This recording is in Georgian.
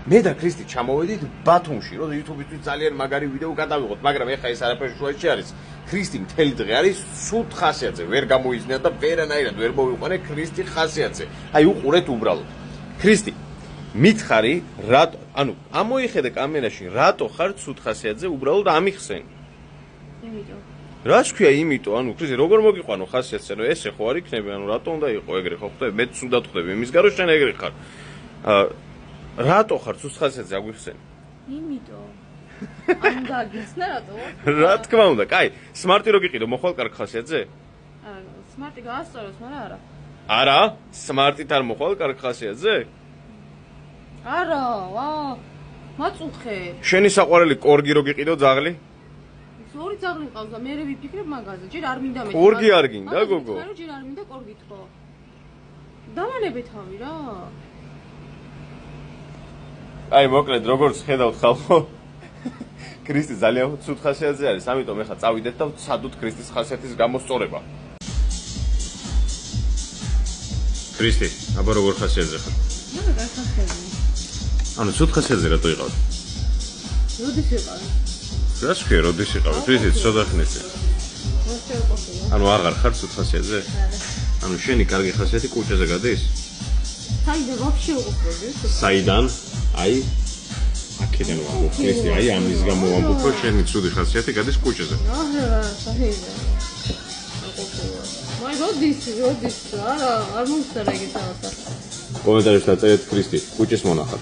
მე და ქრისტი ჩამოვედით ბათუმში, რომ YouTube-ისთვის ძალიან მაგარი ვიდეო გადავიღოთ, მაგრამ ეხა ეს არაფერი შუაში არის. ქრისტი მთელი დღე არის სულ ხასიათზე, ვერ გამოიზნია და ვერანაირად ვერ მოვიყვანე ქრისტი ხასიათზე. აი უყურეთ უბრალოდ. ქრისტი, მითხარი, რატო, ანუ ამოიხედე კამერაში, რატო ხარ ცუდ ხასიათზე, უბრალოდ ამიხსენი. იმიტომ. რას ქვია იმიტომ, ანუ ქრისტი, როგორ მოგიყვანო ხასიათზე, რომ ესე ხო არ იქნება, ანუ რატო უნდა იყო ეგრე, ხო ხვდები, მე ცუდად ხვდები, იმის გარო შენ ეგრე ხარ. რატო ხარ ცუდ ხასიათზე, აგვიხსენი? იმიტომ. ამ გაგიცნა რატო? რა თქმა უნდა, კაი, სმარტი რო გიყიდო, მოხვალ კარგ ხასიათზე? სმარტი გაასწოროს, მაგრამ არა. არა, სმარტით არ მოხვალ კარგ ხასიათზე? არა, მაწუხე. შენი საყვარელი კორგი რო გიყიდო ძაღლი? ორი ძაღლი მყავს და მე ვიფიქრებ მაგაზე, ჯერ არ მინდა მე. კორგი არ გინდა, გოგო? ჯერ არ მინდა კორგი თქო. დავანებე თავი რა. აი, მოკლედ, როგორც ხედავთ ხალხო, ქრისტი ძალიან ცუდ ხასიათზე არის, ამიტომ ეხლა წავიდეთ და ვცადოთ ქრისტის ხასიათის გამოსწორება. ქრისტი, აბა როგორ ხასიათზე ხარ? მე რა ხასიათზე? ანუ ცუდ ხასიათზე რატო იყავ? როდის იყავ? რას ქვია, როდის იყავ? ქრისტი, ცოტა ხნეზე. ანუ აღარ ხარ ცუდ ხასიათზე? ანუ შენი კარგი ხასიათი კუჭეზე გადის? საიდან ვაფშე უყურები? საიდან? აი აქედან ვამბობ, ქრისტი, აი ამის გამო ვამბობ, რომ შენი ცუდი ხასიათი გადის კუჭეზე. აჰა, საიდან. მაი როდის, არა, არ მომხდარა ეგეთ რაღაცა. კომენტარებში დაწერეთ ქრისტი, კუჭის მონახავ.